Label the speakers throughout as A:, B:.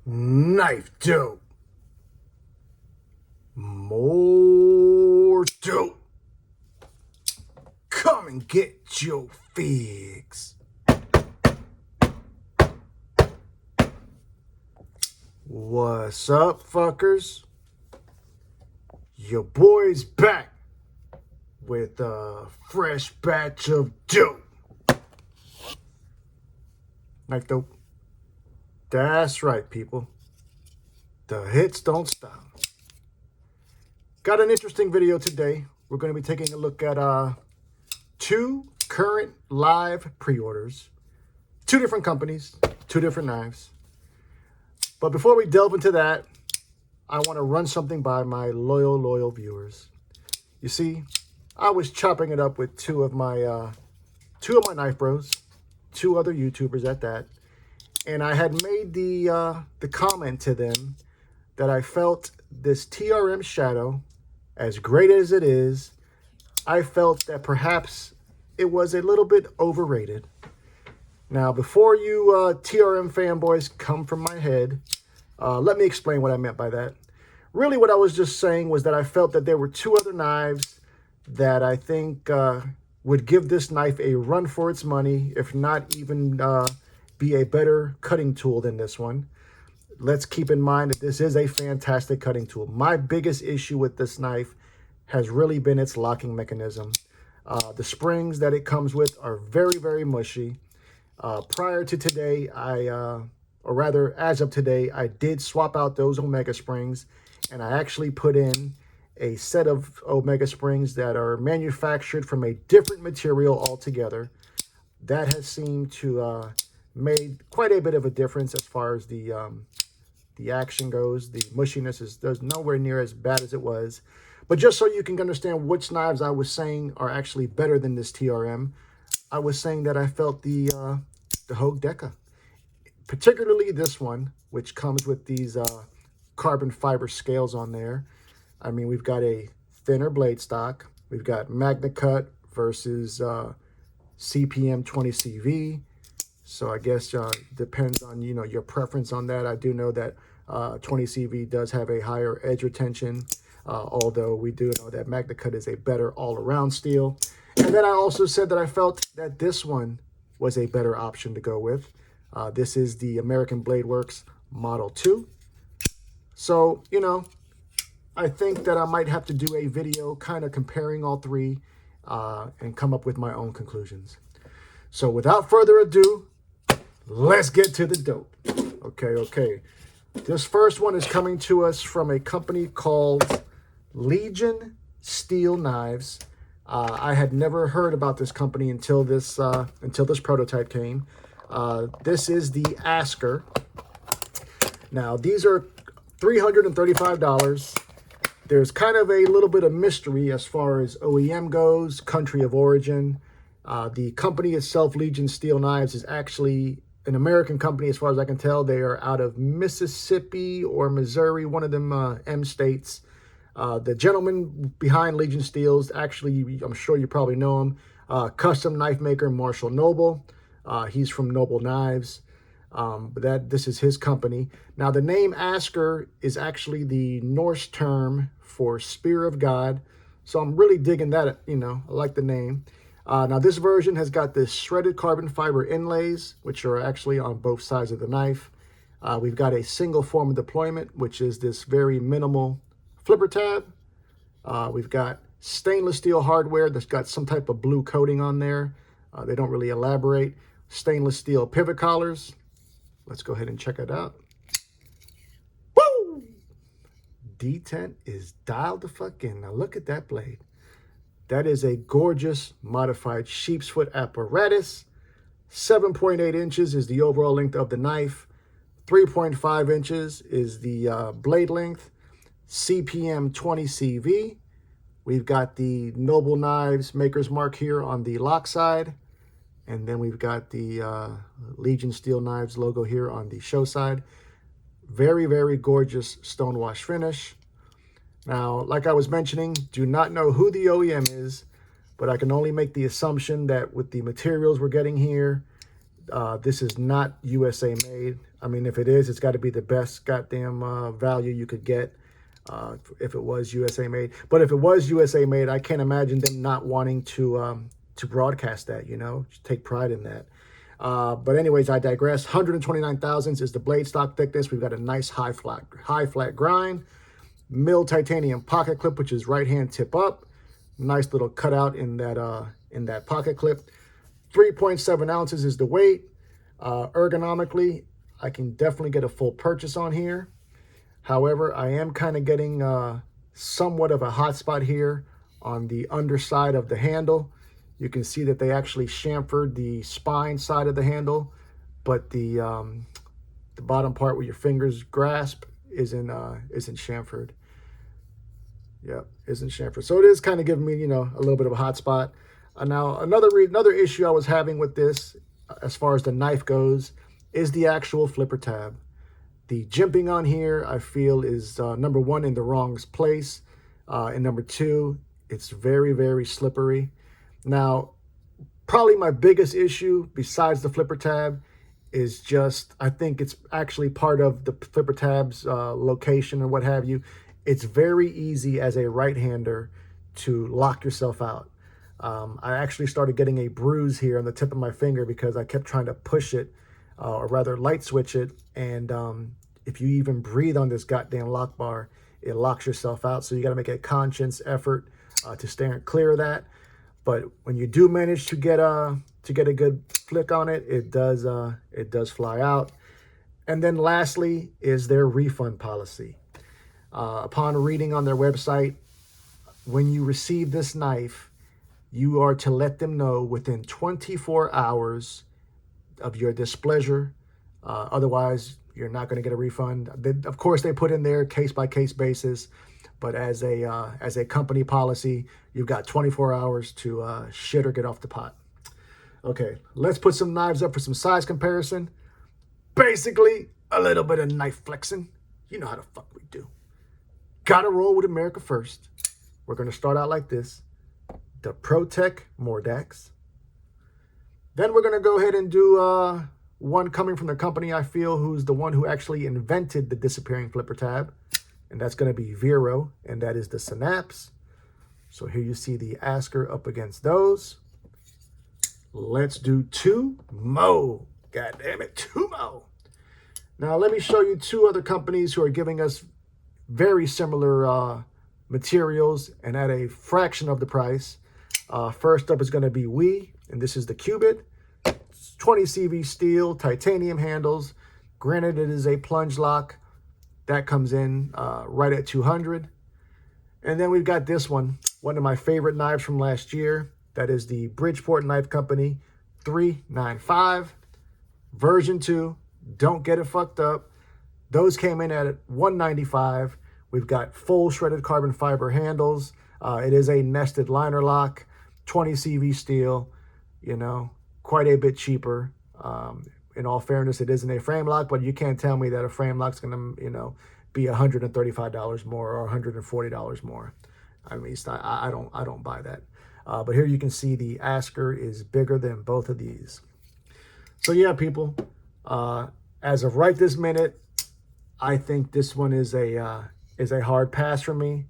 A: Knife dope. More dope. Come and get your fix. What's up, fuckers? Your boy's back with a fresh batch of dope. Knife dope. That's right, people. The hits don't stop. Got an interesting video today. We're going to be taking a look at two current live pre-orders. Two different companies, two different knives. But before we delve into that, I want to run something by my loyal viewers. You see, I was chopping it up with two of my knife bros, two other YouTubers at that, and I had made the comment to them that I felt this TRM Shadow, as great as it is, I felt that perhaps it was a little bit overrated. Now, before you TRM fanboys come from my head, let me explain what I meant by that. Really, what I was just saying was that I felt that there were two other knives that I think would give this knife a run for its money, if not even be a better cutting tool than this one. Let's keep in mind that this is a fantastic cutting tool. My biggest issue with this knife has really been its locking mechanism. The springs that it comes with are very mushy. Prior to today, or rather as of today, I did swap out those Omega springs, and I actually put in a set of Omega springs that are manufactured from a different material altogether. That has seemed to made quite a bit of a difference as far as the action goes. The mushiness is nowhere near as bad as it was. But just so you can understand which knives I was saying are actually better than this TRM, I was saying that I felt the Hogue Deca, particularly this one, which comes with these carbon fiber scales on there. I mean, we've got a thinner blade stock. We've got Magna Cut versus CPM 20CV. So I guess depends on, your preference on that. I do know that 20CV does have a higher edge retention, although we do know that Magna Cut is a better all-around steel. And then I also said that I felt that this one was a better option to go with. This is the American Blade Works Model 2. So, I think that I might have to do a video kind of comparing all three and come up with my own conclusions. So without further ado, let's get to the dope. Okay. This first one is coming to us from a company called Legion Steel Knives. I had never heard about this company until this prototype came. This is the Asar. Now, these are $335. There's kind of a little bit of mystery as far as OEM goes, country of origin. The company itself, Legion Steel Knives, is actually an American company as far as I can tell. They are out of Mississippi or Missouri, one of them M states. The gentleman behind Legion Steels, actually, I'm sure you probably know him, custom knife maker Marshall Noble. He's from Noble Knives. But this is his company. Now, the name Asar is actually the Norse term for Spear of God. So I'm really digging that, I like the name. Now, this version has got this shredded carbon fiber inlays, which are actually on both sides of the knife. We've got a single form of deployment, which is this very minimal flipper tab. We've got stainless steel hardware that's got some type of blue coating on there. They don't really elaborate. Stainless steel pivot collars. Let's go ahead and check it out. Woo! detent is dialed the fuck in. Now look at that blade. That is a gorgeous modified sheep's foot apparatus. 7.8 inches is the overall length of the knife. 3.5 inches is the blade length. CPM 20 CV. We've got the Noble Knives Maker's Mark here on the lock side. And then we've got the Legion Steel Knives logo here on the show side. Very, very gorgeous stonewash finish. Now, like I was mentioning, do not know who the OEM is, but I can only make the assumption that with the materials we're getting here, This is not USA made. I mean, if it is, it's got to be the best goddamn value you could get if it was USA made. But if it was USA made, I can't imagine them not wanting to broadcast that, you know, just take pride in that. But anyways, I digress. 129 thousandths is the blade stock thickness. We've got a nice high flat grind, milled titanium pocket clip, which is right hand tip up. Nice little cutout in that pocket clip. 3.7 ounces is the weight. Ergonomically, I can definitely get a full purchase on here. However, I am kind of getting somewhat of a hot spot here on the underside of the handle. You can see that they actually chamfered the spine side of the handle, but the bottom part where your fingers grasp isn't chamfered. Yep, isn't chamfered. So it is kind of giving me, you know, a little bit of a hot spot. Now, another issue I was having with this, as far as the knife goes, is the actual flipper tab. The jimping on here, I feel, is number one, in the wrong place, and number two, it's very, very slippery. Now, probably my biggest issue besides the flipper tab is just, I think it's actually part of the flipper tab's location or what have you. It's very easy as a right-hander to lock yourself out. I actually started getting a bruise here on the tip of my finger because I kept trying to push it, or rather light switch it, and if you even breathe on this goddamn lock bar, it locks yourself out. So you got to make a conscious effort to stay clear of that. But when you do manage to get a good flick on it, it does fly out. And then lastly is their refund policy. Upon reading on their website, when you receive this knife, you are to let them know within 24 hours of your displeasure. Otherwise, you're not going to get a refund. Of course, they put in their case-by-case basis, but as a company policy, you've got 24 hours to shit or get off the pot. Okay, let's put some knives up for some size comparison. Basically, a little bit of knife flexing. You know how the fuck we do. Gotta roll with America first. We're going to start out like this. The ProTech Mordax. Then we're going to go ahead and do one coming from the company I feel who's the one who actually invented the disappearing flipper tab. And that's going to be Vero, and that is the Synapse. So here you see the Asker up against those. Let's do two Mo. God damn it, two Mo. Now let me show you two other companies who are giving us very similar materials and at a fraction of the price. First up is going to be We, and this is the Cubit. 20 CV steel, titanium handles. Granted, it is a plunge lock. That comes in right at 200. And then we've got this one of my favorite knives from last year. That is the Bridgeport Knife Company 395. Version 2. Don't get it fucked up. Those came in at 195. We've got full shredded carbon fiber handles. It is a nested liner lock. 20 CV steel. You know, quite a bit cheaper. In all fairness, it isn't a frame lock, but you can't tell me that a frame lock's going to, you know, be $135 more or $140 more. I mean, I don't buy that. But here you can see the Asker is bigger than both of these. So yeah, people, as of right this minute, I think this one is a hard pass for me.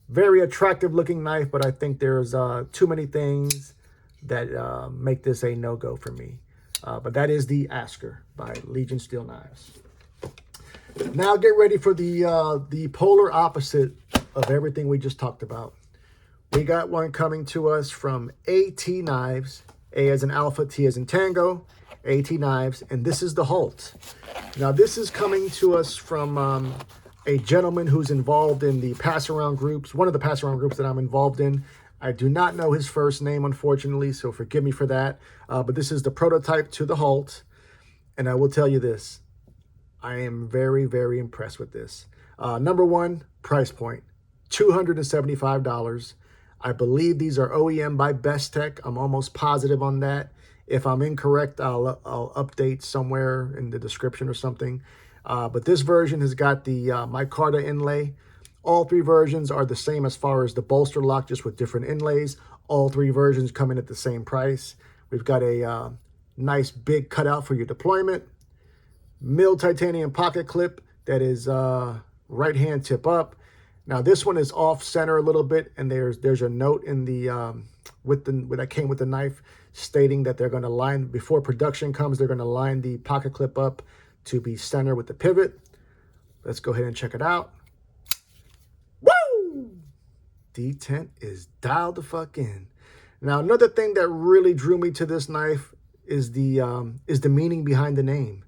A: Very attractive looking knife, but I think there's too many things that make this a no-go for me. But that is the Asker by Legion Steel Knives. Now get ready for the polar opposite of everything we just talked about. We got one coming to us from AT Knives, A as in Alpha, T as in Tango, AT Knives, and this is the Halt. Now this is coming to us from a gentleman who's involved in the pass-around groups, one of the pass-around groups that I'm involved in. I do not know his first name, unfortunately, so forgive me for that. But this is the prototype to the Halt, and I will tell you this. I am very, very impressed with this. Number one, price point, $275. I believe these are OEM by Best Tech. I'm almost positive on that. If I'm incorrect, I'll update somewhere in the description or something. But this version has got the micarta inlay. All three versions are the same as far as the bolster lock, just with different inlays. All three versions come in at the same price. We've got a Nice big cutout for your deployment. Milled titanium pocket clip that is right hand tip up. Now this one is off center a little bit, and there's a note in the that came with the knife stating that they're going to line, before production comes, they're going to line the pocket clip up to be center with the pivot. Let's go ahead and check it out. Woo! Detent is dialed the fuck in. Now another thing that really drew me to this knife is the meaning behind the name.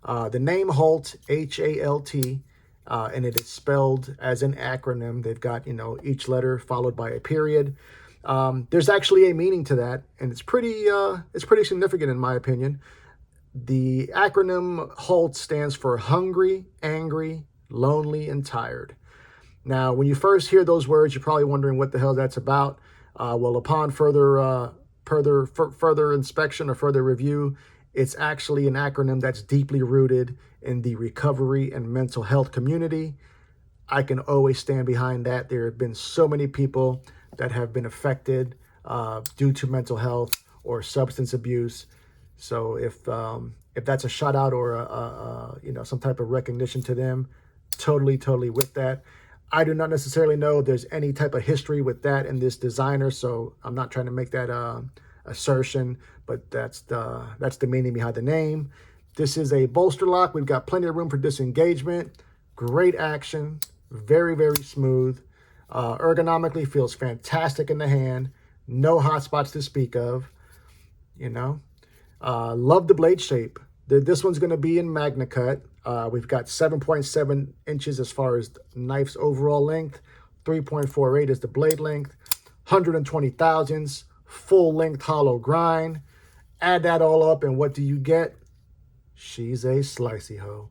A: The name Halt, H-A-L-T, and it is spelled as an acronym. They've got, you know, each letter followed by a period. There's actually a meaning to that, and it's pretty significant in my opinion. The acronym HALT stands for hungry, angry, lonely, and tired. Now, when you first hear those words, you're probably wondering what the hell that's about. Well, upon further inspection or further review, it's actually an acronym that's deeply rooted in the recovery and mental health community. I can always stand behind that. There have been so many people that have been affected due to mental health or substance abuse. So if that's a shout out or you know, some type of recognition to them, totally with that. I do not necessarily know if there's any type of history with that in this designer, so I'm not trying to make that assertion, but that's the meaning behind the name. This is a bolster lock. We've got plenty of room for disengagement. Great action, very smooth. Ergonomically feels fantastic in the hand. No hot spots to speak of. You know, love the blade shape. This one's going to be in Magna Cut. We've got 7.7 inches as far as the knife's overall length. 3.48 is the blade length. 120 thousandths, full length hollow grind. Add that all up, and what do you get? She's a slicey hoe.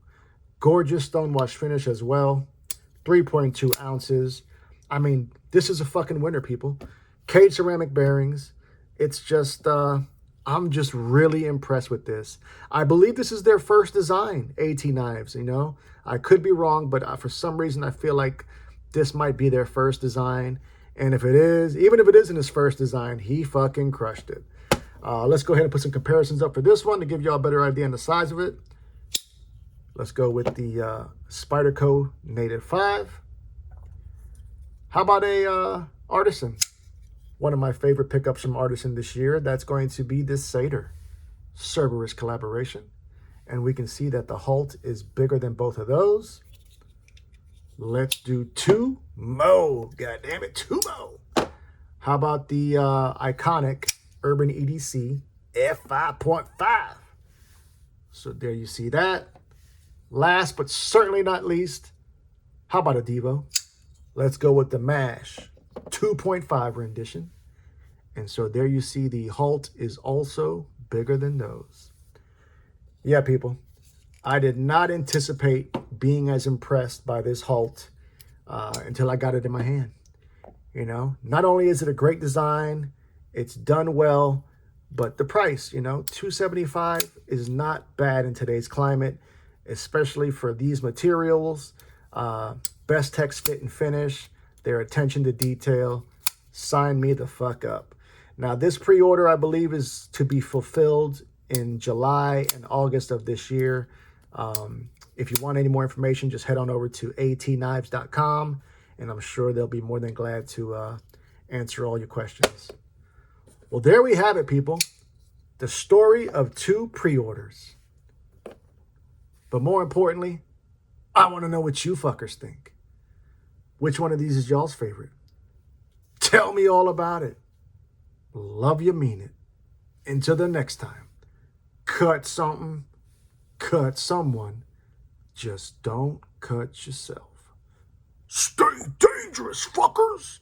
A: Gorgeous stonewash finish as well. 3.2 ounces. I mean, this is a fucking winner, people. Cage ceramic bearings. It's just, I'm just really impressed with this. I believe this is their first design, AT Knives, you know. I could be wrong, but for some reason I feel like this might be their first design. And if it is, even if it isn't his first design, he fucking crushed it. Let's go ahead and put some comparisons up for this one to give y'all a better idea on the size of it. Let's go with the Spyderco Native 5. How about a Artisan? One of my favorite pickups from Artisan this year. That's going to be this Seder Cerberus collaboration. And we can see that the Halt is bigger than both of those. Let's do two mo. God damn it, two mo. How about the iconic Urban EDC F5.5? So there you see that. Last but certainly not least, how about a Devo? Let's go with the MASH 2.5 rendition. And so there you see the Halt is also bigger than those. Yeah, people, I did not anticipate being as impressed by this Halt until I got it in my hand. You know, not only is it a great design, it's done well, but the price, you know, $275 is not bad in today's climate, especially for these materials. Best text, fit, and finish. Their attention to detail. Sign me the fuck up. Now, this pre-order, I believe, is to be fulfilled in July and August of this year. If you want any more information, just head on over to atknives.com, and I'm sure they'll be more than glad to answer all your questions. Well, there we have it, people. The story of two pre-orders. But more importantly, I want to know what you fuckers think. Which one of these is y'all's favorite? Tell me all about it. Love you, mean it. Until the next time, cut something, cut someone. Just don't cut yourself. Stay dangerous, fuckers.